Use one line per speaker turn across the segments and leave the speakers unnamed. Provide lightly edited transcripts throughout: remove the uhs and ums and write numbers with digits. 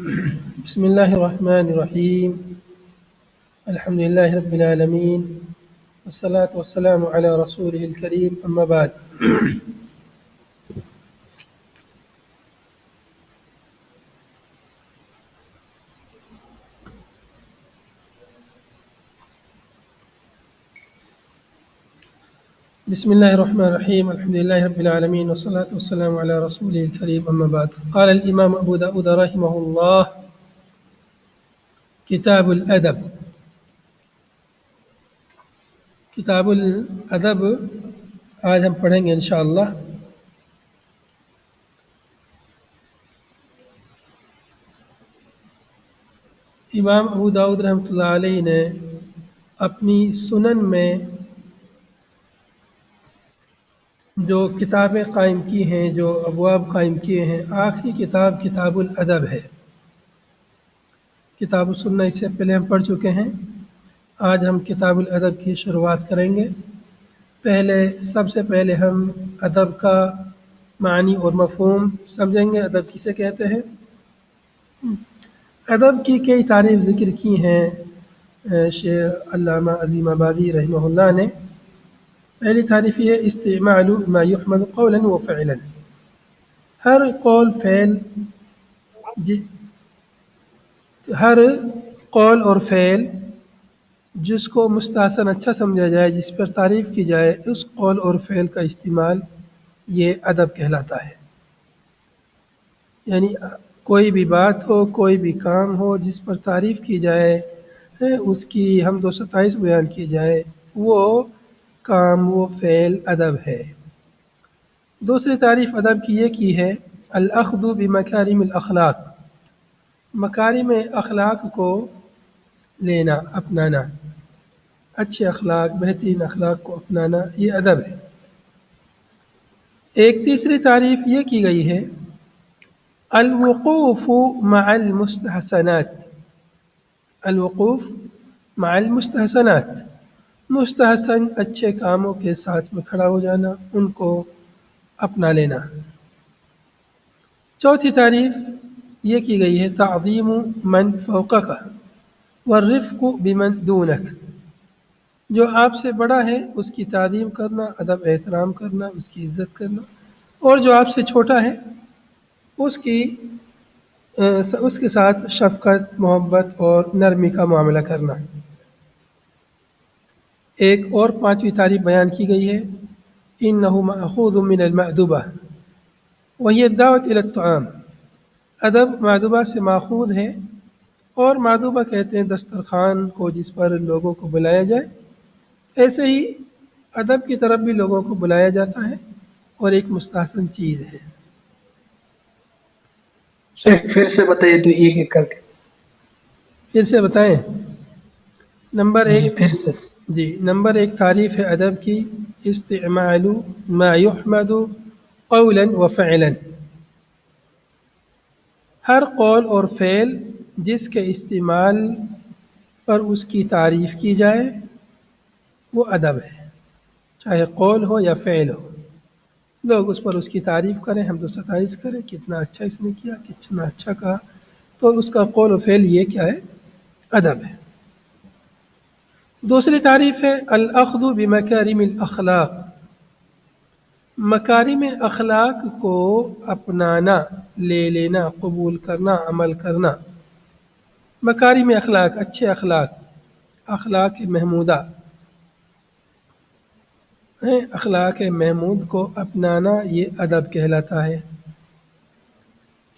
بسم الله الرحمن الرحيم. الحمد لله رب العالمين، والصلاة والسلام على رسوله الكريم، أما بعد. بسم الله الرحمن الرحيم. الحمد لله رب العالمين، والصلاة والسلام على رسوله الكريم، أما بعد. قال الإمام أبو داود رحمه الله: کتاب الادب. کتاب الادب آج ہم پڑھیں گے انشاءاللہ. امام ابو داؤد رحمۃ اللہ علیہ نے اپنی سنن میں جو کتابیں قائم کی ہیں، جو ابواب قائم کیے ہیں، آخری کتاب کتاب الادب ہے. کتاب السنہ اس سے پہلے ہم پڑھ چکے ہیں. آج ہم کتاب الادب کی شروعات کریں گے. سب سے پہلے ہم ادب کا معنی اور مفہوم سمجھیں گے. ادب کسے کہتے ہیں؟ ادب کی کئی تعریف ذکر کی ہیں شیخ علامہ عظیم آبادی رحمہ اللہ نے. پہلی تعریف یہ: استعمال ما يحمد قولا و فعلا. ہر قول اور فعل جس کو مستحسن اچھا سمجھا جائے، جس پر تعریف کی جائے، اس قول اور فعل کا استعمال یہ ادب کہلاتا ہے. یعنی کوئی بھی بات ہو، کوئی بھی کام ہو، جس پر تعریف کی جائے، اس کی حمد و ستائش بیان کی جائے، وہ کام، وہ فعل ادب ہے. دوسری تعریف ادب کی یہ کی ہے: الاخذ بمکارم الاخلاق. مکارم اخلاق کو لینا، اپنانا، اچھے اخلاق، بہترین اخلاق کو اپنانا، یہ ادب ہے. ایک تیسری تعریف یہ کی گئی ہے: الوقوف مع المستحسنات. الوقوف مع المستحسنات، مستحسن اچھے کاموں کے ساتھ میں کھڑا ہو جانا، ان کو اپنا لینا. چوتھی تعریف یہ کی گئی ہے: تعظیم من فوقک والرفق بمن دونک. جو آپ سے بڑا ہے اس کی تعظیم کرنا، ادب احترام کرنا، اس کی عزت کرنا، اور جو آپ سے چھوٹا ہے اس کے ساتھ شفقت، محبت اور نرمی کا معاملہ کرنا. ایک اور پانچویں تعریف بیان کی گئی ہے: انہ ماخوذ من المأدبہ وہی الدعوۃ الی الطعام. ادب مأدبہ سے ماخوذ ہے، اور مأدبہ کہتے ہیں دسترخوان کو جس پر لوگوں کو بلایا جائے. ایسے ہی ادب کی طرف بھی لوگوں کو بلایا جاتا ہے اور ایک مستحسن چیز ہے.
پھر سے بتائیے تو ایک ایک کر کے.
پھر سے بتائیں. نمبر ایک تعریف ہے ادب کی: استعمال ما يحمد قولا و فعلا. ہر قول اور فعل جس کے استعمال پر اس کی تعریف کی جائے وہ ادب ہے. چاہے قول ہو یا فعل ہو، لوگ اس پر اس کی تعریف کریں، حمد و ستائش کریں، کتنا اچھا اس نے کیا، کتنا اچھا کہا، تو اس کا قول و فعل یہ کیا ہے؟ ادب ہے. دوسری تعریف ہے الاخذ بمکارم الاخلاق. مکارم اخلاق کو اپنانا، لے لینا، قبول کرنا، عمل کرنا. مکارم اخلاق، اچھے اخلاق، اخلاق محمودہ، اخلاق محمود کو اپنانا، یہ ادب کہلاتا ہے.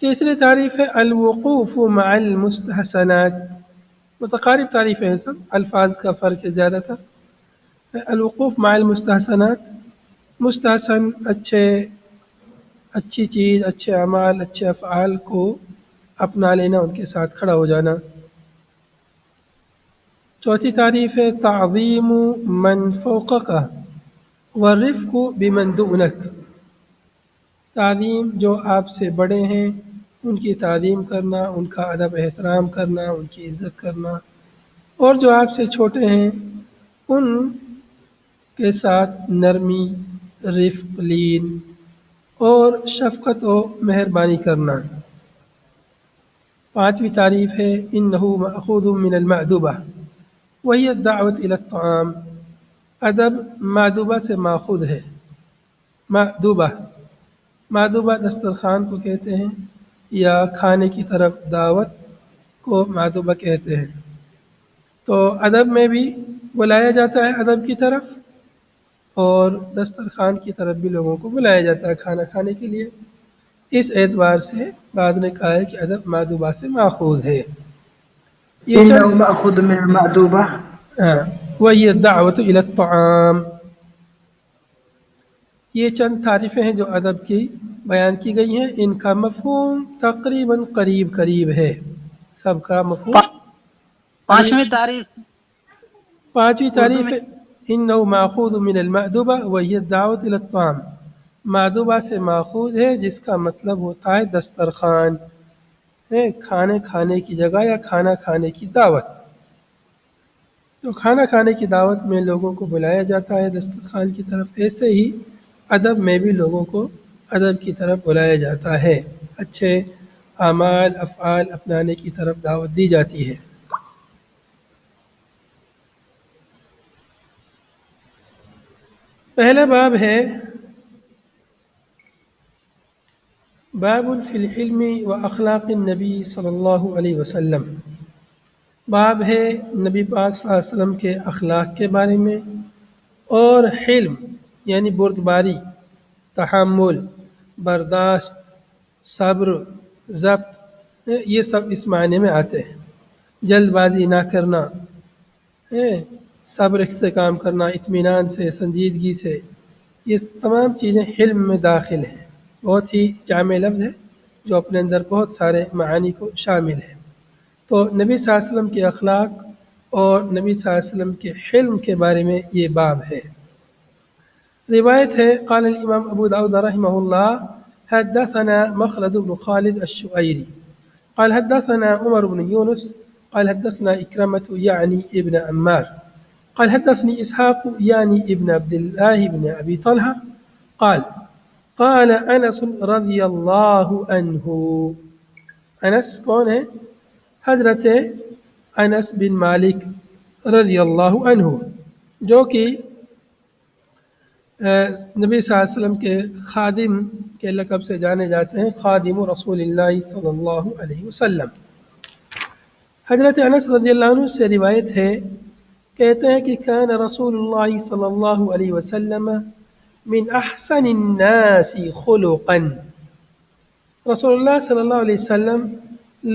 تیسری تعریف ہے الوقوف مع المستحسنات. متقارب تعریفیں ہیں سب، الفاظ کا فرق ہے زیادہ تر. الوقوف مع المستحسنات، مستحسن، اچھی چیز، اچھے اعمال، اچھے افعال کو اپنا لینا، ان کے ساتھ کھڑا ہو جانا. چوتھی تعریف ہے تعظیم من فوقک والرفق بمن دونک. تعظیم، جو آپ سے بڑے ہیں ان کی تعظیم کرنا، ان کا ادب احترام کرنا، ان کی عزت کرنا، اور جو آپ سے چھوٹے ہیں ان کے ساتھ نرمی، رفق، لین اور شفقت و مہربانی کرنا. 5ویں تعریف ہے انہو مأخوذ من المأدوبہ وہی الدعوت الی الطعام، ادب مأدوبہ سے ماخوذ ہے۔ مأدوبہ دسترخوان کو کہتے ہیں یا کھانے کی طرف دعوت کو مأدوبہ کہتے ہیں۔ تو ادب میں بھی بلایا جاتا ہے ادب کی طرف، اور دسترخوان کی طرف بھی لوگوں کو بلایا جاتا ہے کھانا کھانے کے لیے۔ اس اعتبار سے بعض نے کہا ہے کہ ادب مأدوبہ سے ماخوذ ہے۔ یہ
إنه
چند
مأخوذ من المأدوبة.
وہی الدعوت الی الطعام، یہ چند تعریفیں ہیں جو ادب کی بیان کی گئی ہیں۔ ان کا مفہوم تقریباً قریب ہے، سب کا مفہوم
پانچویں تعریف
5ویں
اردو
تعریف
میں
ہے انه ماخوذ من المأدوبہ وہی الدعوت الی الطعام، مأدوبہ سے ماخوذ ہے جس کا مطلب ہوتا ہے دسترخوان، کھانے کھانے کی جگہ یا کھانا کھانے کی دعوت۔ تو کھانا کھانے کی دعوت میں لوگوں کو بلایا جاتا ہے دسترخوان کی طرف، ایسے ہی ادب میں بھی لوگوں کو ادب کی طرف بلایا جاتا ہے، اچھے اعمال افعال اپنانے کی طرف دعوت دی جاتی ہے۔ پہلا باب ہے باب فی الحلم و اخلاق النبی صلی اللہ علیہ وسلم، باب ہے نبی پاک صلی اللہ علیہ وسلم کے اخلاق کے بارے میں، اور حلم یعنی بردباری، تحمل، برداشت، صبر، ضبط، یہ سب اس معنی میں آتے ہیں۔ جلد بازی نہ کرنا، صبر سے کام کرنا، اطمینان سے، سنجیدگی سے، یہ تمام چیزیں حلم میں داخل ہیں۔ بہت ہی جامع لفظ ہے جو اپنے اندر بہت سارے معانی کو شامل ہے۔ تو نبی صلی اللہ علیہ وسلم کے اخلاق اور نبی صلی اللہ علیہ وسلم کے حلم کے بارے میں یہ باب ہے۔ روایت ہے قال الامام ابو داود رحمہ اللہ حدثنا مخلد بن خالد الشعيري قال حدثنا عمر بن يونس قال حدثنا إكرمة يعني ابن عمار قال حدثني إسحاق يعني ابن عبد الله بن أبي طلحة قال قال انس رضی اللہ عنہ، انس کون ہے؟ حضرت انس بن مالک رضی اللہ عنہ، جو کہ نبی صلی اللہ علیہ وسلم کے خادم کے لقب سے جانے جاتے ہیں، خادم رسول اللہ صلی اللہ علیہ وسلم۔ حضرت انس رضی اللہ عنہ سے روایت ہے، کہتے ہیں کہ کان رسول اللہ صلی اللہ علیہ وسلم من احسن الناس خلقا، رسول اللہ صلی اللہ علیہ وسلم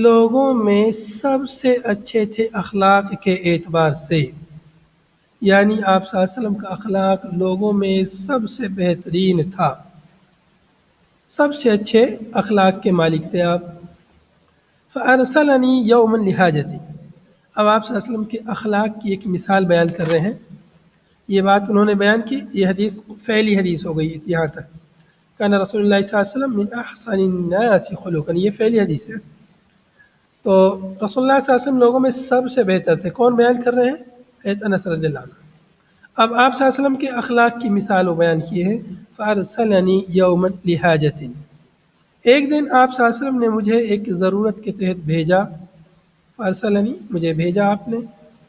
لوگوں میں سب سے اچھے تھے اخلاق کے اعتبار سے، یعنی آپ صلی اللہ علیہ وسلم کا اخلاق لوگوں میں سب سے بہترین تھا، سب سے اچھے اخلاق کے مالک تھے آپ۔ فارسلنی یوما لحاجتی، اب آپ صلی اللہ علیہ وسلم کے اخلاق کی ایک مثال بیان کر رہے ہیں۔ یہ بات انہوں نے بیان کی، یہ حدیث فعلی حدیث ہو گئی یہاں تک، کان رسول اللہ صلی اللہ علیہ وسلم من احسن الناس خلقا، یہ فعلی حدیث ہے۔ تو رسول اللہ صلی اللہ علیہ وسلم لوگوں میں سب سے بہتر تھے، کون بیان کر رہے ہیں؟ حضرت انس رضی اللہ عنہ۔ اب آپ صلی اللہ علیہ وسلم کے اخلاق کی مثال وہ بیان کی ہے، فارسلنی یوما لحاجت، ایک دن آپ صلی اللہ علیہ وسلم نے مجھے ایک ضرورت کے تحت بھیجا، فارسلنی مجھے بھیجا آپ نے،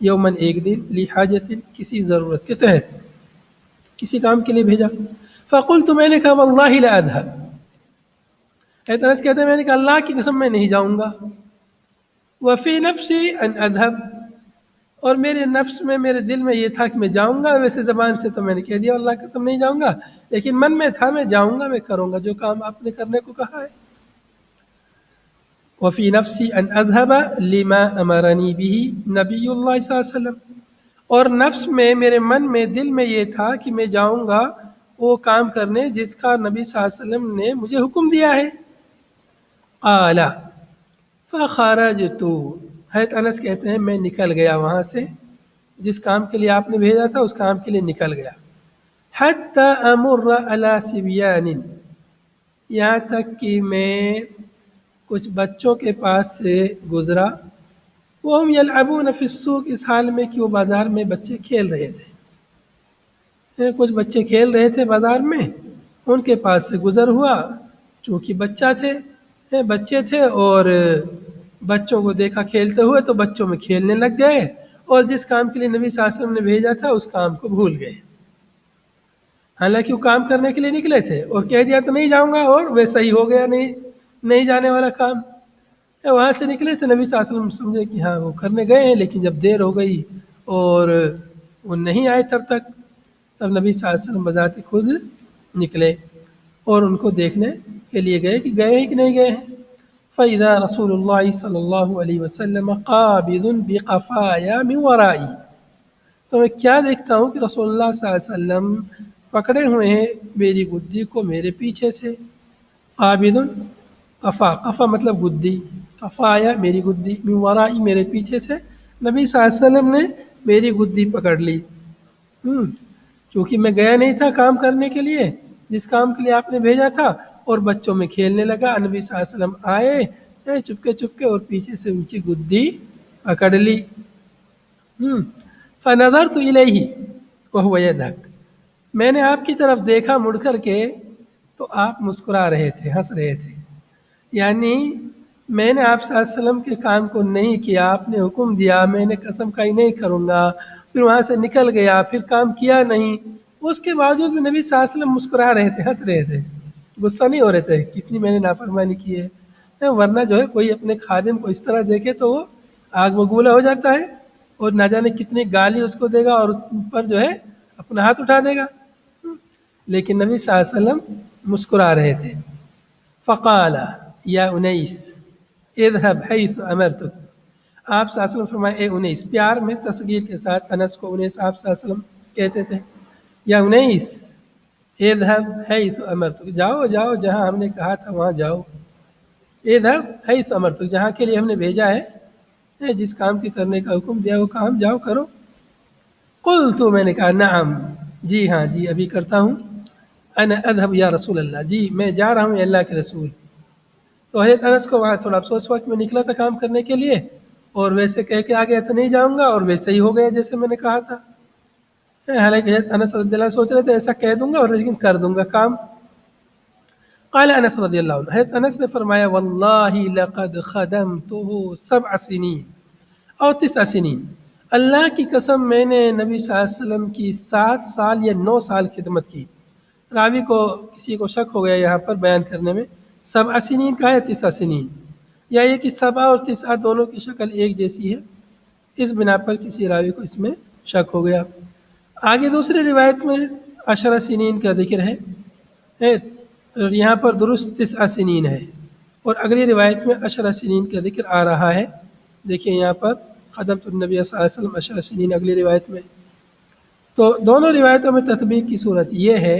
یومن ایک دن، لحاجت کسی ضرورت کے تحت، کسی کام کے لیے بھیجا۔ فقلت میں نے کہا واللہ لا اذهب، حضرت انس کہتے ہیں میں نے کہا اللہ کی قسم میں نہیں جاؤں گا، وفی نفسی ان اذهب، اور میرے نفس میں میرے دل میں یہ تھا کہ میں جاؤں گا، ویسے زبان سے تو میں نے کہہ دیا اللہ کی قسم نہیں جاؤں گا، لیکن من میں تھا میں جاؤں گا، میں کروں گا جو کام آپ نے کرنے کو کہا ہے۔ وفی نفسی ان اذهب لما امرنی به نبی اللہ صلی اللہ علیہ وسلم، اور نفس میں میرے من میں دل میں یہ تھا کہ میں جاؤں گا وہ کام کرنے جس کا نبی صلی اللہ علیہ وسلم نے مجھے حکم دیا ہے۔ قال فخرجت، حضرت انس کہتے ہیں میں نکل گیا وہاں سے، جس کام کے لیے آپ نے بھیجا تھا اس کام کے لیے نکل گیا۔ حتی امر علی صبیان، یہاں تک کہ میں کچھ بچوں کے پاس سے گزرا، وہم یلعبون فی السوق، اس حال میں کہ وہ بازار میں بچے کھیل رہے تھے، کچھ بچے کھیل رہے تھے بازار میں، ان کے پاس سے گزر ہوا، چونکہ بچے تھے اور بچوں کو دیکھا کھیلتے ہوئے تو بچوں میں کھیلنے لگ گئے، اور جس کام کے لیے نبی صلی اللہ علیہ وسلم نے بھیجا تھا اس کام کو بھول گئے، حالانکہ وہ کام کرنے کے لیے نکلے تھے، اور کہہ دیا تو نہیں جاؤں گا، اور ویسا ہی ہو گیا، نہیں جانے والا کام۔ وہاں سے نکلے تھے، نبی صلی اللہ علیہ وسلم سمجھے کہ ہاں وہ کرنے گئے ہیں، لیکن جب دیر ہو گئی اور وہ نہیں آئے تب نبی صلی اللہ علیہ وسلم بذات خود نکلے اور ان کو دیکھنے کے لیے گئے کہ گئے ہیں کہ نہیں گئے ہیں۔ فَإِذَا رَسُولُ اللَّهِ صلی اللہ علیہ وسلم قَابِضٌ بِقَفَايَا مِنْ وَرَائِي، تو میں کیا دیکھتا ہوں کہ رسول اللہ صلی اللہ علیہ وسلم پکڑے ہوئے ہیں میری گدی کو میرے پیچھے سے۔ قابض قفا مطلب گدی، قفایا میری گدی، من ورائی میرے پیچھے سے نبی صلی اللہ علیہ وسلم نے میری گدی پکڑ لی۔ کیونکہ میں گیا نہیں تھا کام کرنے کے لیے جس کام کے لیے آپ نے بھیجا تھا، اور بچوں میں کھیلنے لگا، نبی صلی اللہ علیہ وسلم آئے چپکے اور پیچھے سے ان کی گدی پکڑ لی۔ فنظرت الیہ وہو یضحک، میں نے آپ کی طرف دیکھا مڑ کر کے تو آپ مسکرا رہے تھے، ہنس رہے تھے، یعنی میں نے آپ صلی اللہ علیہ وسلم کے کام کو نہیں کیا، آپ نے حکم دیا، میں نے قسم کھائی نہیں کروں گا، پھر وہاں سے نکل گیا، پھر کام کیا نہیں، اس کے باوجود بھی نبی صلی اللہ علیہ وسلم مسکرا رہے تھے، ہنس رہے تھے، غصہ نہیں ہو رہے تھے کتنی میں نے نافرمانی کی ہے۔ ورنہ جو ہے کوئی اپنے خادم کو اس طرح دیکھے تو وہ آگ بگولا ہو جاتا ہے، اور نہ جانے کتنی گالی اس کو دے گا اور اس پر جو ہے اپنا ہاتھ اٹھا دے گا، لیکن نبی صلی اللہ علیہ وسلم مسکرا رہے تھے۔ فقال یا انیس اذهب حیث امرتک، آپ صلی اللہ علیہ وسلم فرمائے اے انیس، پیار میں تصغیر کے ساتھ انس کو انیس آپ صلی اللہ علیہ وسلم کہتے تھے، یا انیس اذهب حیث امرتک، جاؤ جہاں ہم نے کہا تھا وہاں جاؤ، اذهب حیث امرتک، جہاں کے لیے ہم نے بھیجا ہے، جس کام کے کرنے کا حکم دیا وہ کام جاؤ کرو۔ قلت، میں نے کہا نعم، جی ہاں جی ابھی کرتا ہوں، انا اذهب یا رسول اللہ، جی میں جا رہا ہوں اللہ کے رسول۔ تو حضرت انس کو وہاں تھوڑا افسوس ہوا کہ میں نکلا تھا کام کرنے کے لیے اور ویسے کہہ کے آ گیا تو نہیں جاؤں گا، اور ویسے ہی ہو گیا جیسے میں نے کہا تھا۔ حالانکہ حضرت انس رضی اللہ عنہ سوچ رہے تھے ایسا کہہ دوں گا اور لیکن کر دوں گا کام۔ قال انس رضی اللہ عنہ، حضرت انس نے فرمایا واللہ لقد خدمته 7 سنین او 9 سنین، اللہ کی قسم میں نے نبی صلی اللہ علیہ وسلم کی 7 سال یا 9 سال خدمت کی۔ راوی کو کسی کو شک ہو گیا یہاں پر بیان کرنے میں، 7 سنین کا ہے 9 سنین، یا یہ کہ 7 اور 9 دونوں کی شکل ایک جیسی ہے، اس بنا پر کسی راوی کو اس میں شک ہو گیا۔ آگے دوسری روایت میں 10 سنین کا ذکر ہے، اور یہاں پر درست 9 سنین ہے، اور اگلی روایت میں 10 سنین کا ذکر آ رہا ہے۔ دیکھیں یہاں پر خدمت النبی صلی اللہ علیہ وسلم 10 سنین اگلی روایت میں، تو دونوں روایتوں میں تطبیق کی صورت یہ ہے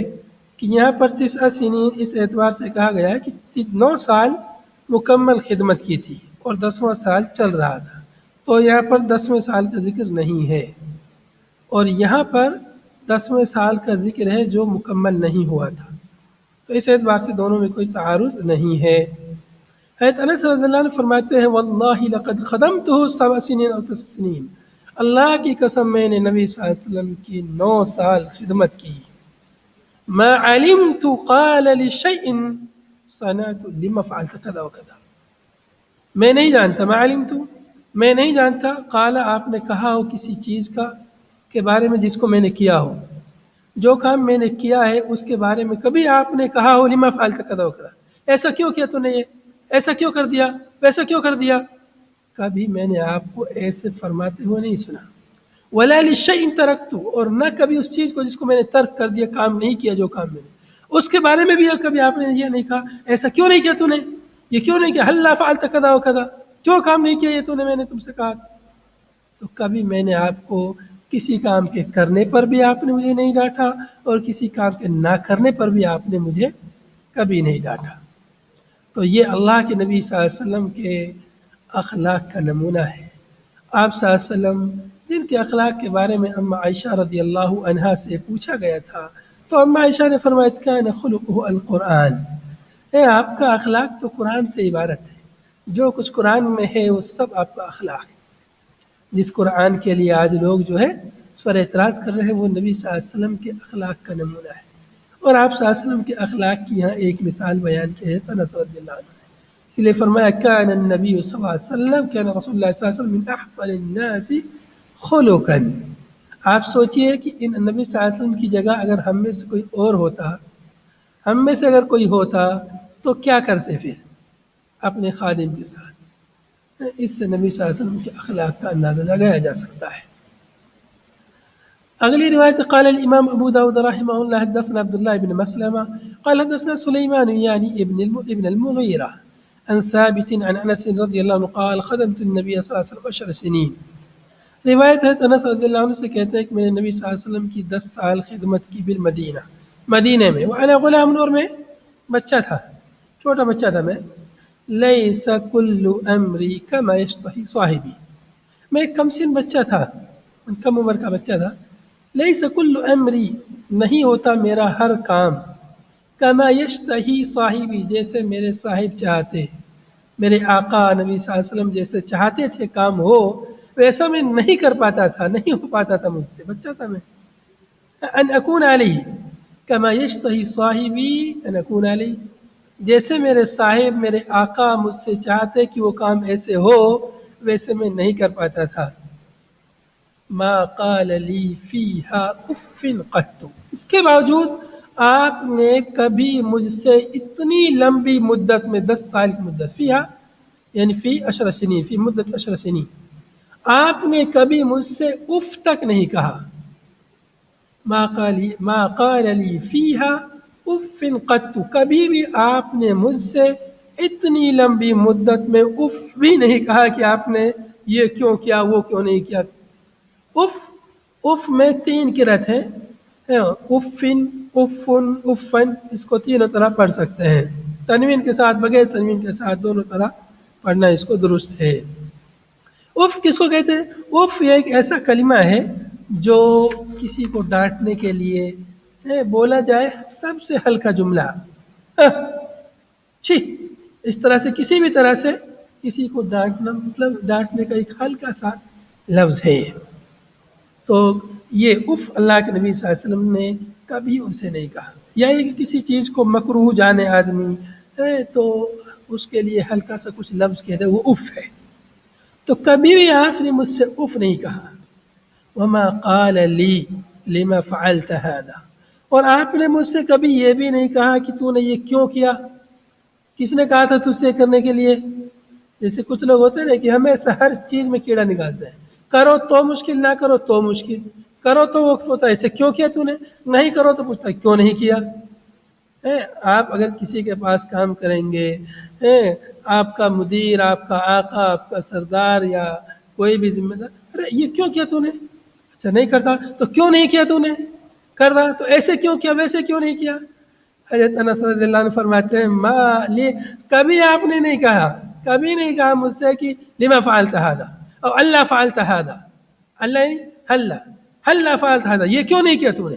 کہ یہاں پر 9 سنین اس اعتبار سے کہا گیا ہے کہ 9 سال مکمل خدمت کی تھی اور 10واں سال چل رہا تھا، تو یہاں پر 10ویں سال کا ذکر نہیں ہے، اور یہاں پر 10ویں سال کا ذکر ہے جو مکمل نہیں ہوا تھا، تو اس اعتبار سے دونوں میں کوئی تعارض نہیں ہے۔ حضرت انس رضی اللہ عنہ فرماتے ہیں واللہ لقد خدمته 7 سنین او 9 سنین، اللہ کی قسم میں نے نبی صلی اللہ علیہ وسلم کی 9 سال خدمت کی۔ ما علمت قال لشيء صنعت لما فعلت كذا وكذا، میں نہیں جانتا، ما علمت میں نہیں جانتا، قال آپ نے کہا ہو کسی چیز کا کے بارے میں جس کو میں نے کیا ہو، جو کام میں نے کیا ہے اس کے بارے میں کبھی آپ نے کہا ہو لما فعلت كذا وكذا، ایسا کیوں کیا تو نے، یہ ایسا کیوں کر دیا، ویسا کیوں کر دیا، کبھی میں نے آپ کو ایسے فرماتے ہوئے نہیں سنا۔ ولا لشيء ترکت، اور نہ کبھی اس چیز کو جس کو میں نے ترک کر دیا، کام نہیں کیا جو کام میں نے، اس کے بارے میں بھی کبھی آپ نے یہ نہیں کہا ایسا کیوں نہیں کیا تو نے، یہ کیوں نہیں کیا، ہلا فعلت كذا وكذا، کیوں کام نہیں کیا یہ تو نے، میں نے تم سے کہا تھا۔ تو کبھی میں نے آپ کو کسی کام کے کرنے پر بھی آپ نے مجھے نہیں ڈانٹا، اور کسی کام کے نہ کرنے پر بھی آپ نے مجھے کبھی نہیں ڈانٹا۔ تو یہ اللہ کے نبی صلی اللہ علیہ وسلم کے اخلاق کا نمونہ ہے۔ آپ صلی اللہ علیہ وسلم جن کے اخلاق کے بارے میں اما عائشہ رضی اللہ عنہا سے پوچھا گیا تھا تو اما عائشہ نے فرمایا کان خلقہ القرآن، آپ کا اخلاق تو قرآن سے عبارت ہے، جو کچھ قرآن میں ہے وہ سب آپ کا اخلاق ہے۔ جس قرآن کے لیے آج لوگ جو ہے اس پر اعتراض کر رہے ہیں وہ نبی صلی اللہ علیہ وسلم کے اخلاق کا نمونہ ہے، اور آپ صلی اللہ علیہ وسلم کے اخلاق کی یہاں ایک مثال بیان کی ہے انس رضی اللہ عنہ، اس لیے فرمایا کان النبی صلی اللہ علیہ وسلم کان رسول اللہ صلی اللہ علیہ وسلم من احسن الناس خلقا. آپ سوچئے کہ ان نبی صلی اللہ علیہ وسلم کی جگہ اگر ہم میں سے کوئی اور ہوتا، ہم میں سے اگر کوئی ہوتا تو کیا کرتے پھر اپنے خادم کے ساتھ. اس سے نبی صلی اللہ علیہ وسلم کے اخلاق کا اندازہ لگایا جا سکتا ہے. اگلی روایت قال الامام ابو داود رحمہ اللہ حدثنا عبد الله بن مسلمہ قال حدثنا سليمان يعني ابن المغيرة عن ثابت عن انس رضی اللہ عنہ قال خدمت النبي صلی اللہ علیہ وسلم 10 سنين. روایت ہے انس رضی اللہ عنہ سے کہتے ہیں کہ میں نے نبی صلی اللہ علیہ وسلم کی 10 سال خدمت کی بالمدینہ، مدینے میں. وانا غلام، اور میں بچہ تھا، چھوٹا بچہ تھا میں. لیس کل امری کما یشتہی صاحبی، میں ایک کم سن بچہ تھا، کم عمر کا بچہ تھا. لیس کل امری، نہیں ہوتا میرا ہر کام، کما یشتہی صاحبی، جیسے میرے صاحب چاہتے، میرے آقا نبی صلی اللہ علیہ وسلم جیسے چاہتے تھے کام ہو ویسا میں نہیں کر پاتا تھا، نہیں ہو پاتا تھا مجھ سے، بچہ تھا میں. ان اکون علیہ کما یشتہی صاحبی ان اکون علیہ، جیسے میرے صاحب میرے آقا مجھ سے چاہتے کہ وہ کام ایسے ہو ویسے میں نہیں کر پاتا تھا. ما قال لی فیہا اف قط، اس کے باوجود آپ نے کبھی مجھ سے اتنی لمبی مدت میں 10 سال کی مدت، فیہا یعنی فی 10 سنین، فی مدت 10 سنین، آپ نے کبھی مجھ سے اف تک نہیں کہا. ما قال لی فیہا اف قط، کبھی بھی آپ نے مجھ سے اتنی لمبی مدت میں اف بھی نہیں کہا کہ آپ نے یہ کیوں کیا، وہ کیوں نہیں کیا. اف میں 3 قرأت ہیں، افن، افن، افن، اس کو تینوں طرح پڑھ سکتے ہیں، تنوین کے ساتھ، بغیر تنوین کے ساتھ، دونوں طرح پڑھنا اس کو درست ہے. اف کس کو کہتے ہیں؟ اف یہ ایک ایسا کلمہ ہے جو کسی کو ڈانٹنے کے لیے بولا جائے، سب سے ہلکا جملہ، چھی، اس طرح سے کسی بھی طرح سے کسی کو ڈانٹنا، مطلب ڈانٹنے کا ایک ہلکا سا لفظ ہے. تو یہ اف اللہ کے نبی صلی اللہ علیہ وسلم نے کبھی ان سے نہیں کہا. یا یہ کہ کسی چیز کو مکروہ جانے آدمی تو اس کے لیے ہلکا سا کچھ لفظ کہتے ہیں، وہ اف ہے. تو کبھی بھی آپ نے مجھ سے اف نہیں کہا. وما قال لی لما فعلت هذا، اور آپ نے مجھ سے کبھی یہ بھی نہیں کہا کہ تو نے یہ کیوں کیا. کس نے کہا تھا تجھ سے کرنے کے لیے؟ جیسے کچھ لوگ ہوتے ہیں نا کہ ہمیشہ ہر چیز میں کیڑا نکالتے ہیں، کرو تو مشکل، نہ کرو تو مشکل، کرو تو وہ ہوتا ہے ایسے کیوں کیا تو نے، نہیں کرو تو پوچھتا ہے کیوں نہیں کیا. آپ اگر کسی کے پاس کام کریں گے، آپ کا مدیر، آپ کا آقا، آپ کا سردار یا کوئی بھی ذمہ دار، ارے یہ کیوں کیا تو نے؟ اچھا نہیں کرتا تو کیوں نہیں کیا تو نے؟ کر رہا تو ایسے کیوں کیا، ویسے کیوں نہیں کیا. حضرت انس رضی اللہ عنہ فرماتے ہیں کبھی آپ نے نہیں کہا، کبھی نہیں کہا مجھ سے کہ لما فعلت هذا اور اللہ فعلت هذا، اللہ ہلا فعلت هذا، یہ کیوں نہیں کیا تو نے.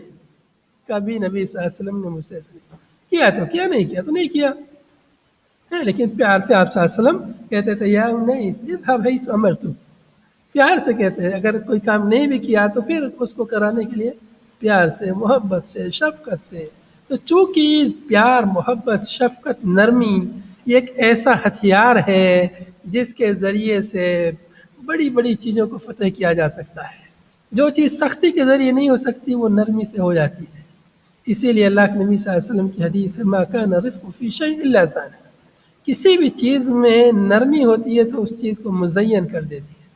کبھی نبی صلی اللہ علیہ وسلم نے مجھ سے ایسا نہیں کیا، تو کیا، نہیں کیا تو نہیں کیا. لیکن پیار سے آپ صلی اللہ علیہ وسلم کہتے تھے یا نہیں اذهب حيث امرتك، پیار سے کہتے ہیں. اگر کوئی کام نہیں بھی کیا تو پھر اس کو کرانے کے لیے پیار سے، محبت سے، شفقت سے. تو چونکہ پیار، محبت، شفقت، نرمی یہ ایک ایسا ہتھیار ہے جس کے ذریعے سے بڑی بڑی چیزوں کو فتح کیا جا سکتا ہے. جو چیز سختی کے ذریعے نہیں ہو سکتی وہ نرمی سے ہو جاتی ہے. اسی لیے اللہ کے نبی صلی اللہ علیہ وسلم کی حدیث ہے ما کان الرفق فی شیء الا زانہ، کسی بھی چیز میں نرمی ہوتی ہے تو اس چیز کو مزین کر دیتی ہے.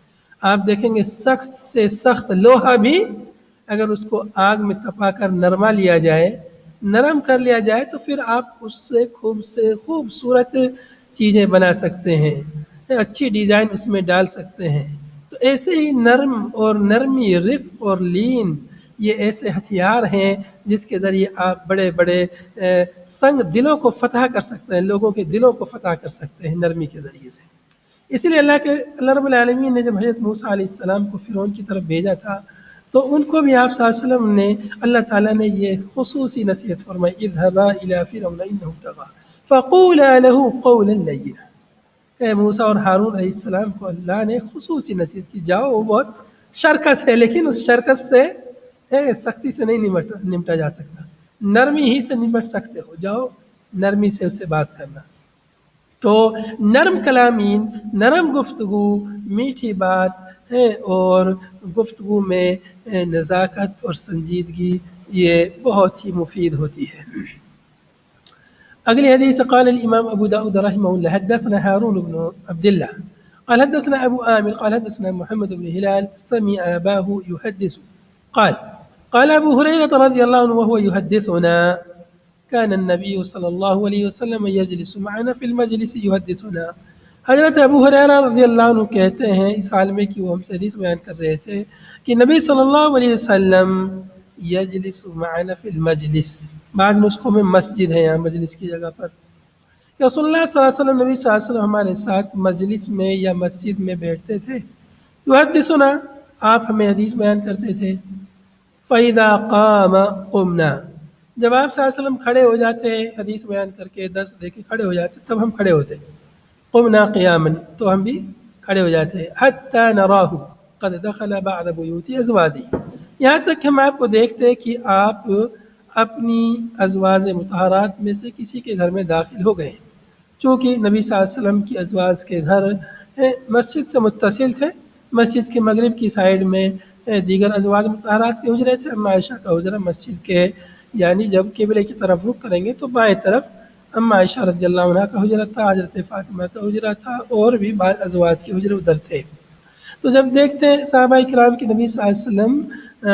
آپ دیکھیں گے سخت سے سخت لوہا بھی اگر اس کو آگ میں تپا کر نرما لیا جائے، نرم کر لیا جائے، تو پھر آپ اس سے خوبصورت چیزیں بنا سکتے ہیں، اچھی ڈیزائن اس میں ڈال سکتے ہیں. تو ایسے ہی نرم اور نرمی، رفق اور لین، یہ ایسے ہتھیار ہیں جس کے ذریعے آپ بڑے بڑے سنگ دلوں کو فتح کر سکتے ہیں، لوگوں کے دلوں کو فتح کر سکتے ہیں نرمی کے ذریعے سے. اسی لیے اللہ رب العالمین نے جب حضرت موسیٰ علیہ السلام کو فرعون کی طرف بھیجا تھا تو ان کو بھی آپ صلی اللہ علیہ وسلم نے، اللہ تعالیٰ نے یہ خصوصی نصیحت فرمائی اذهبا الى فرعون انه طغى فقولا له قولا لینا. موسیٰ اور ہارون علیہ السلام کو اللہ نے خصوصی نصیحت کی، جاؤ وہ بہت شرکس ہے لیکن اس شرکس سے سختی سے نہیں نمٹا جا سکتا، نرمی ہی سے نمٹ سکتے ہو، جاؤ نرمی سے اس سے بات کرنا. تو نرم کلامین، نرم گفتگو، میٹھی بات ہے اور گفتگو میں نزاکت اور سنجیدگی یہ بہت ہی مفید ہوتی ہے۔ اگلی حدیث قال الامام ابو داود رحمه الله حدثنا هارون بن عبد الله قال حدثنا ابو عامر قال حدثنا محمد بن هلال سمع اباه يحدث قال ابو هريرة رضي الله عنه وهو يحدثنا كان النبي صلى الله عليه وسلم يجلس معنا في المجلس يحدثنا۔ حضرت ابو ہریرہ رضی اللہ عنہ کہتے ہیں اس حال میں کہ وہ ہم سے حدیث بیان کر رہے تھے کہ نبی صلی اللہ علیہ وسلم یجلس معنا فی المجلس، بعض نسخوں میں مسجد ہے یہاں مجلس کی جگہ پر، کہ رسول اللہ صلی اللہ علیہ وسلم نبی صلی اللہ علیہ وسلم ہمارے ساتھ مجلس میں یا مسجد میں بیٹھتے تھے، یحدثنا آپ ہمیں حدیث بیان کرتے تھے، فَإِذَا قَامَ قُمْنَا جب آپ صلی اللہ علیہ وسلم کھڑے ہو جاتے حدیث بیان کر کے درس دے کے کھڑے ہو جاتے تب ہم کھڑے ہوتے، قمنا قیاما تو ہم بھی کھڑے ہو جاتے، حتی نراہ قد دخل بعد بیوت ازواجہ یہاں تک کہ ہم آپ کو دیکھتے کہ آپ اپنی ازواج مطہرات میں سے کسی کے گھر میں داخل ہو گئے، چونکہ نبی صلی اللہ علیہ وسلم کی ازواج کے گھر مسجد سے متصل تھے، مسجد کے مغرب کی سائیڈ میں دیگر ازواج مطہرات کے حجرے تھے، اما عائشہ کا حجرہ مسجد کے یعنی جب قبلے کی طرف رخ کریں گے تو بائیں طرف اما عائشہ رضی اللہ عنہ کا حجرہ تھا، حضرت فاطمہ کا حجرہ تھا اور بھی بعض ازواج کے حجرے ادھر تھے۔ تو جب دیکھتے ہیں صحابہ کرام کہ نبی صلی اللہ علیہ وسلم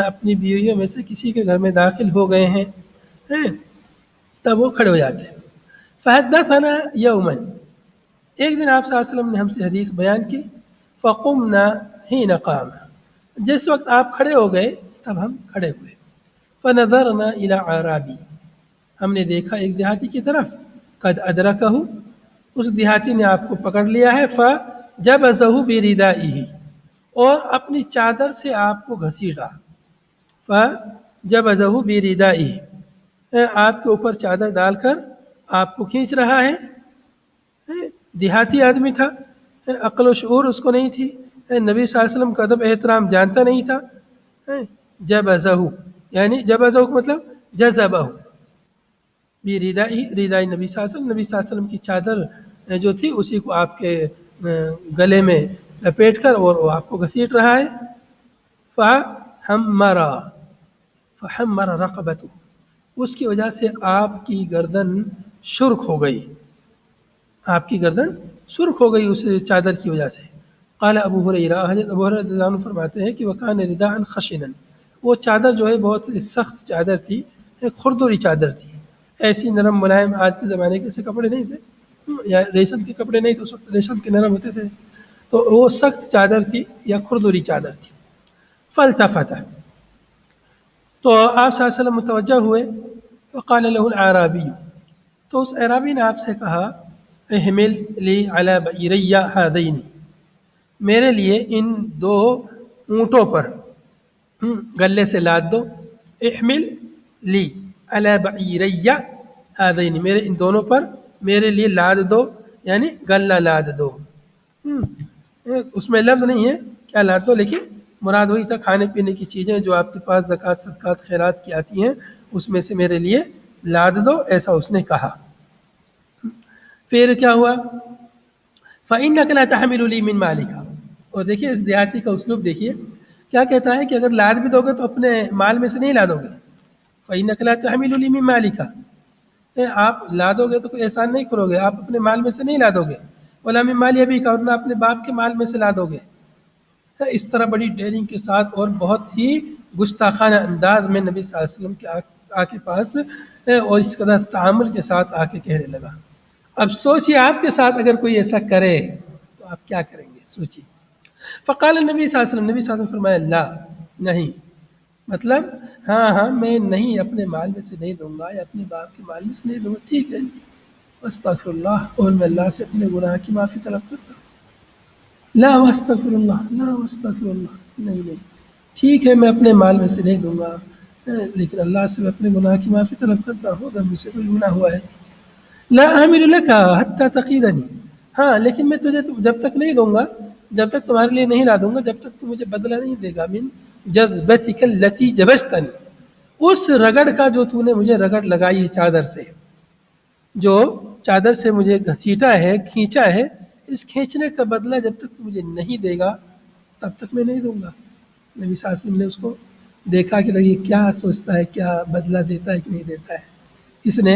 اپنی بیویوں میں سے کسی کے گھر میں داخل ہو گئے ہیں تب وہ کھڑے ہو جاتے ہیں۔ فحدثنا یوما ایک دن آپ صلی اللہ علیہ وسلم نے ہم سے حدیث بیان کی، فقمنا حین قام جس وقت آپ کھڑے ہو گئے تب ہم کھڑے ہوئے، فنظرنا الی اعرابی ہم نے دیکھا ایک دیہاتی کی طرف، قد ادرکہ اس دیہاتی نے آپ کو پکڑ لیا ہے، فجبزہ بردائہ اور اپنی چادر سے آپ کو گھسیٹا، فجبزہ بردائہ آپ کے اوپر چادر ڈال کر آپ کو کھینچ رہا ہے۔ دیہاتی آدمی تھا، عقل و شعور اس کو نہیں تھی، نبی صلی اللہ علیہ وسلم کا ادب احترام جانتا نہیں تھا۔ جبزہ یعنی جبزہ کا مطلب جذبہ ردائی نبی صلی اللہ علیہ وسلم کی چادر جو تھی اسی کو آپ کے گلے میں لپیٹ کر اور وہ آپ کو گھسیٹ رہا ہے۔ فحمر رقبتہ اس کی وجہ سے آپ کی گردن سرخ ہو گئی، آپ کی گردن سرخ ہو گئی اس چادر کی وجہ سے۔ قال ابو ہریرہ حضرت ابو ہریرہ رضی اللہ عنہ فرماتے ہیں کہ وکان رداء خشنا وہ چادر جو ہے بہت سخت چادر تھی، ایک خردوری چادر تھی، ایسی نرم ملائم آج کے زمانے کے ایسے کپڑے نہیں تھے یا ریشم کے کپڑے نہیں تھے، اس وقت ریشم کے نرم ہوتے تھے، تو وہ سخت چادر تھی یا خردوری چادر تھی۔ فالتفت تو آپ صلی اللہ علیہ وسلم متوجہ ہوئے، وقال له الاعرابی تو اس اعرابی نے آپ سے کہا احمل لی علی بعیری ہذین میرے لیے ان دو اونٹوں پر گلے سے لاد دو، احمل لی علی بعیری ہذین میرے ان دونوں پر میرے لیے لاد دو یعنی گلہ لاد دو۔ اس میں لفظ نہیں ہے کیا لاد دو، لیکن مراد وہی تھا کھانے پینے کی چیزیں جو آپ کے پاس زکوٰۃ صدقات خیرات کی آتی ہیں اس میں سے میرے لیے لاد دو، ایسا اس نے کہا۔ پھر کیا ہوا؟ فإنک لا تحمل لی من مالک اور دیکھیے اس دیہاتی کا اسلوب دیکھیے کیا کہتا ہے کہ اگر لاد بھی دو گے تو اپنے مال میں سے نہیں لادو گے۔ فإنک لا تحمل لی من مالک آپ لادو گے تو کوئی احسان نہیں کرو گے، آپ اپنے مال میں سے نہیں لادو گے، ولا من مال ابیک اور نہ اپنے باپ کے مال میں سے لادو گے۔ اس طرح بڑی ڈیرنگ کے ساتھ اور بہت ہی گستاخانہ انداز میں نبی صلی اللہ علیہ وسلم کے آ کے پاس اور اس قدر تعامل کے ساتھ آ کے کہنے لگا۔ اب سوچیے آپ کے ساتھ اگر کوئی ایسا کرے تو آپ کیا کریں گے، سوچیے۔ فقال النبی صلی اللہ علیہ وسلم نبی صلی اللہ علیہ وسلم فرمایا لا نہیں، مطلب ہاں میں نہیں اپنے مال میں سے نہیں دوں گا یا اپنے باپ کے مال میں سے نہیں دوں گا، ٹھیک ہے استغفر اللہ اور میں اللہ سے اپنے گناہ کی معافی طلب کرتا ہوں۔ لا واستغفر اللہ لا واستغفر اللہ نہیں ٹھیک ہے میں اپنے مال میں سے نہیں دوں گا لیکن اللہ سے میں اپنے گناہ کی معافی طلب کرتا ہوں اگر مجھ سے کوئی گناہ ہوا ہے۔ لا احمل لک حتی تقیدنی ہاں لیکن میں تجھے جب تک نہیں دوں گا، جب تک تمہارے لیے نہیں لا دوں گا، جب تک تو مجھے بدلہ نہیں دے گا من جذبتک التی جبستنی اس رگڑ کا جو تو نے مجھے رگڑ لگائی چادر سے۔ جو چادر سے مجھے گھسیٹا ہے، کھینچا ہے، اس کھینچنے کا بدلہ جب تک تو مجھے نہیں دے گا تب تک میں نہیں دوں گا۔ نبی صلی اللہ علیہ وسلم نے اس کو دیکھا کہ یہ کیا سوچتا ہے، کیا بدلہ دیتا ہے کہ نہیں دیتا ہے، اس نے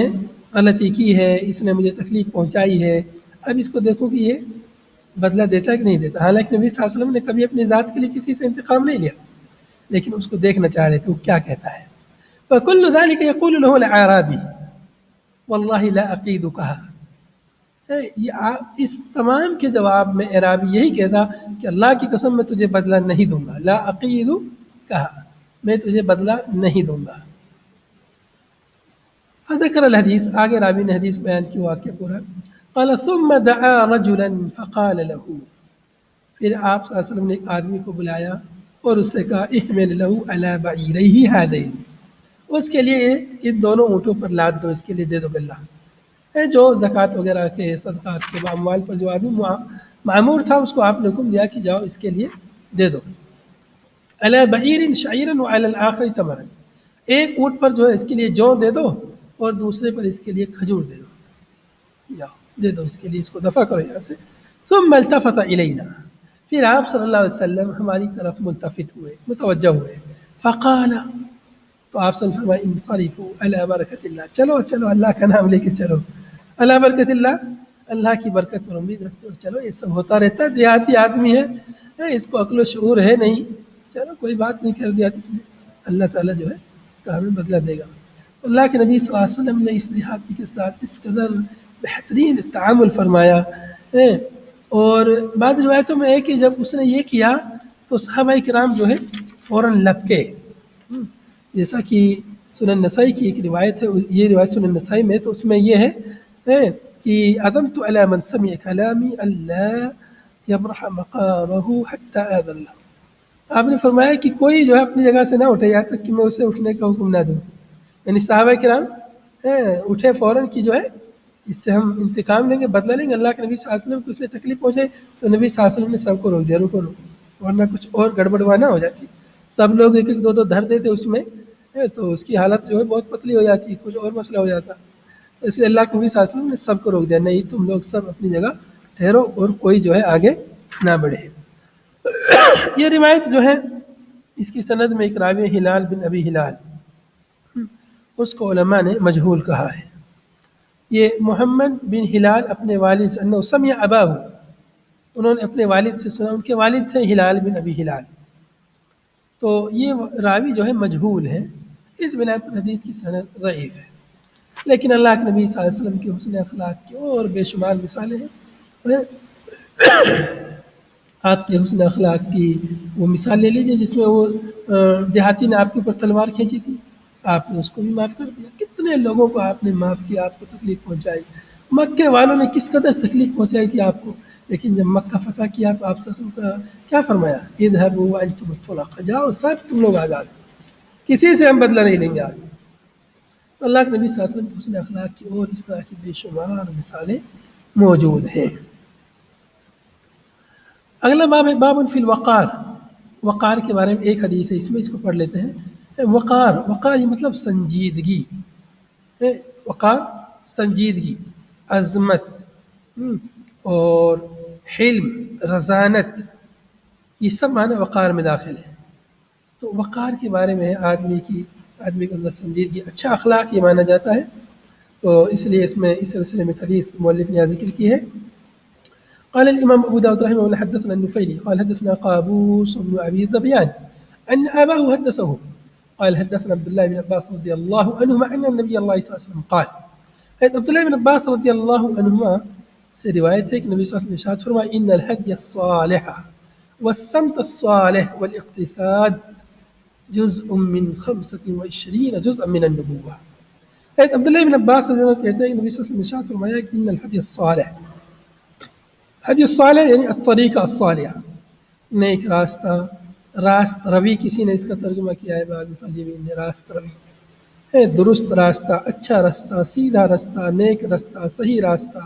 غلطی کی ہے، اس نے مجھے تکلیف پہنچائی ہے، اب اس کو دیکھو کہ یہ بدلہ دیتا ہے کہ نہیں دیتا۔ حالانکہ نبی صلی اللہ علیہ وسلم نے کبھی اپنی ذات کے لیے کسی سے انتقام نہیں لیا، لیکن اس کو دیکھنا چاہ رہے تھے وہ کیا کہتا ہے۔ فَكُلُّ ذَلِكَ يَقُولُ لَهُ الْأَعْرَابِيُّ وَاللَّهِ لَا أَقِيدُكَهَا۔ یہ اس تمام کے جواب میں اعرابی یہی کہتا کہ اللہ کی قسم میں تجھے بدلہ نہیں دوں گا، لا عقید کہا، میں تجھے بدلہ نہیں دوں گا۔ فذکر الحدیث، آگے راوی نے حدیث بیان کی واقعہ پورا۔ قال ثم دعا رجلا فقال له، پھر آپ صلی اللہ علیہ وسلم نے ایک آدمی کو بلایا اور اس سے کہا احمل له على بعیریہ هذین، اس کے لیے ان دونوں اونٹوں پر لاد دو، اس کے لیے دے دو باللہ۔ جو زکوٰۃ وغیرہ کے صدقات کے اموال پر جو آدمی معمور تھا اس کو آپ نے حکم دیا کہ جاؤ اس کے لیے دے دو۔ علی بعیر شعیرا وعلی الاخر تمرا، ایک اونٹ پر جو ہے اس کے لیے جو دے دو اور دوسرے پر اس کے لیے کھجور دے دو، جاؤ دے دو اس کے لیے، اس کو دفع کرو یہاں سے۔ ثم التفت الینا، پھر آپ صلی اللہ علیہ وسلم ہماری طرف ملتفت ہوئے، متوجہ ہوئے۔ فقال، تو آپ صلی اللہ علیہ وسلم انصرفوا علی برکت اللہ، چلو چلو اللہ کا نام لے کے چلو، اللہ برکت اللہ، اللہ کی برکت پر امید رکھتے اور چلو، یہ سب ہوتا رہتا ہے، دیہاتی آدمی ہے، اس کو عقل و شعور ہے نہیں، چلو کوئی بات نہیں کر دیا کس نے، اللہ تعالیٰ جو ہے اس کا ہمیں بدلہ دے گا۔ اللہ کے نبی صلی اللہ علیہ وسلم نے اس دیہاتی کے ساتھ اس قدر بہترین تعامل فرمایا ہے، اور بعض روایتوں میں ہے کہ جب اس نے یہ کیا تو صحابہ کرام جو ہے فوراً لپکے، جیسا کہ سنن نسائی کی ایک روایت ہے، یہ روایت سنن نسائی میں، تو اس میں یہ ہے کہ عزمت علی من سمع کلامی اللہ یبرح مقامہ حتی آذن له، آپ نے فرمایا کہ کوئی جو ہے اپنی جگہ سے نہ اٹھے یہاں تک کہ میں اسے اٹھنے کا حکم نہ دوں، یعنی صحابہ کرام اٹھے فوراً کہ جو ہے اس سے ہم انتقام لیں گے، بدلہ لیں گے، اللہ کے نبی صلی اللہ علیہ وسلم کو اس میں تکلیف پہنچے، تو نبی صلی اللہ علیہ وسلم نے سب کو روک دیا، رکو رکو، ورنہ کچھ اور گڑبڑ نہ ہو جاتی، سب لوگ ایک ایک دو دو دھر دیتے اس میں، تو اس کی حالت جو ہے بہت پتلی ہو جاتی، کچھ اور مسئلہ ہو جاتا، اس لیے اللہ کے نبی صلی اللہ علیہ وسلم نے سب کو روک دیا، نہیں تم لوگ سب اپنی جگہ ٹھہرو اور کوئی جو ہے آگے نہ بڑھے۔ یہ روایت جو ہے اس کی سند میں ایک راوی ہلال بن ابی ہلال، اس کو علماء نے مجہول کہا ہے۔ یہ محمد بن ہلال اپنے والد سے انہو سمع اباہ، انہوں نے اپنے والد سے سنا، ان کے والد تھے ہلال بن ابی ہلال، تو یہ راوی جو ہے مجہول ہے، اس بنا پر حدیث کی سند ضعیف ہے، لیکن اللہ کے نبی صلی اللہ علیہ وسلم کے حسن اخلاق کی اور بے شمار مثالیں ہیں۔ آپ کے حسن اخلاق کی وہ مثال لے لیجیے جس میں وہ دیہاتی نے آپ کے اوپر تلوار کھینچی تھی، آپ نے اس کو بھی معاف کر دیا، کتنے لوگوں کو آپ نے معاف کیا، آپ کو تکلیف پہنچائی، مکے والوں نے کس قدر تکلیف پہنچائی تھی آپ کو، لیکن جب مکہ فتح کیا تو آپ سے کا کیا فرمایا، اذهبوا وانتم الطلقاء، جاؤ سب تم لوگ آزاد، کسی سے ہم بدلہ نہیں لیں گے آج۔ تو اللہ کے نبی صلی اللہ علیہ وسلم کے حسن اخلاق کی اور اس طرح کی بے شمار مثالیں موجود ہیں۔ اگلا باب ہے باب فی الوقار، وقار کے بارے میں ایک حدیث ہے، اس میں اس کو پڑھ لیتے ہیں۔ وقار، وقار یہ مطلب سنجیدگی، وقار سنجیدگی، عظمت اور حلم، رزانت، یہ سب معنی وقار میں داخل ہے۔ تو وقار کے بارے میں آدمی کے اندر سنجیدگی، اچھا اخلاق یہ مانا جاتا ہے، تو اس لیے اس میں اس سلسلے میں حدیث مؤلف نے ذکر کی ہے۔ قال الإمام أبو داود رحمه الله حدثنا النفيلي قال حدثنا قابوس بن أبي ذبيان أن أباه حدثه قال حدثنا عبد الله بن عباس رضي الله عنهما أن النبي الله صلى الله عليه وسلم قال، عبد الله بن عباس رضی اللہ عنہما سے روایت ہے کہ نبی صلی اللہ علیہ وسلم نے ارشاد فرمایا ان الهدي الصالح والسمت الصالح والاقتصاد جزء من 25 جزءا من النبوة۔ عبداللہ بن عباس رضی اللہ عنہ کہتے ہیں کہ نبی صلی اللہ علیہ وسلم نے ارشاد فرمایا کہ ان الهدي الصالح، حدی الصالح یعنی الطریقہ الصالح، نیک راستہ، راست روی، کسی نے اس کا ترجمہ کیا ہے بعض مترجمین نے راست روی ہے، درست راستہ، اچھا راستہ، سیدھا راستہ، نیک راستہ، صحیح راستہ،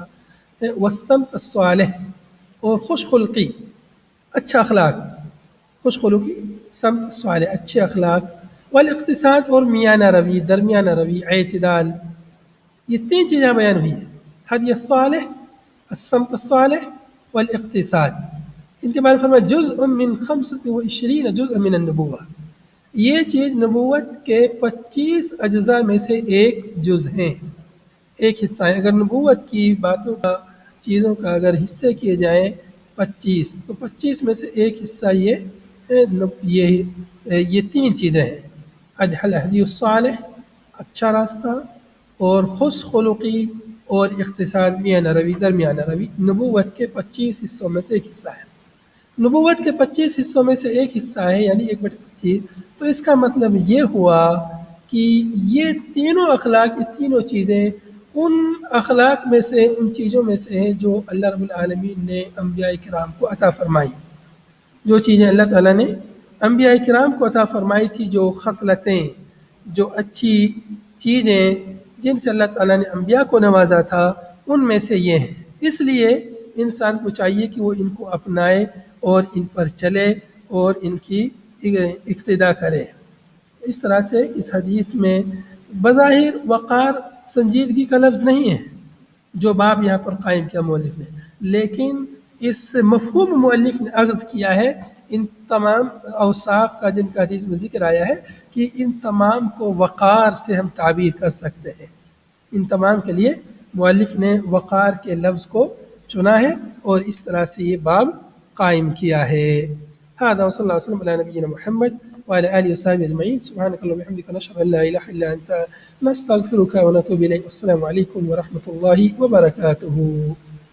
والسمت الصالح، اور خوش خلقی، اچھا اخلاق، خوش خلقی، سمت صالح، اچھے اخلاق، والاقتصاد، اور میانہ روی، درمیانہ روی، اعتدال، یہ تین چیزیں بیان ہوئی ہیں، ہدی الصالح، السمت الصالح والاقتصاد۔ ان کے بارے میں فرمایا جزء من 25 جزء من النبوہ، یہ چیز نبوت کے 25 اجزاء میں سے ایک جز ہیں، ایک حصہ ہے۔ اگر نبوت کی باتوں کا، چیزوں کا اگر حصے کیے جائیں 25، تو 25 میں سے ایک حصہ یہ تین چیزیں ہیں، الہدی الصالح، اچھا راستہ، اور حسن خلقی، اور اقتصاد، میانہ روی، درمیانہ روی، نبوت کے 25 حصوں میں سے ایک حصہ ہے۔ نبوت کے 25 حصوں میں سے ایک حصہ ہے، یعنی 1/25، تو اس کا مطلب یہ ہوا کہ یہ تینوں اخلاق، یہ تینوں چیزیں ان اخلاق میں سے، ان چیزوں میں سے ہیں جو اللہ رب العالمین نے انبیاء کرام کو عطا فرمائی، جو چیزیں اللہ تعالیٰ نے انبیاء کرام کو عطا فرمائی تھی، جو خصلتیں، جو اچھی چیزیں جن سے اللہ تعالیٰ نے انبیاء کو نوازا تھا، ان میں سے یہ ہیں۔ اس لیے انسان کو چاہیے کہ وہ ان کو اپنائے اور ان پر چلے اور ان کی اقتداء کرے۔ اس طرح سے اس حدیث میں بظاہر وقار سنجیدگی کا لفظ نہیں ہے جو باب یہاں پر قائم کیا مؤلف نے، لیکن اس مفہوم مؤلف نے اخذ کیا ہے ان تمام اوصاف کا جن کا حدیث میں ذکر آیا ہے، کہ ان تمام کو وقار سے ہم تعبیر کر سکتے ہیں۔ ان تمام کے لیے مؤلف نے وقار کے لفظ کو چنا ہے اور اس طرح سے یہ باب قائم کیا ہے۔ هذا وصلی اللہ وسلم علی نبینا محمد وعلى آله وصحبه أجمعين، سبحانك اللهم وبحمدك، نشهد أن لا إله إلا أنت، نستغفرك ونتوب إليك، والسلام عليكم ورحمة الله وبركاته.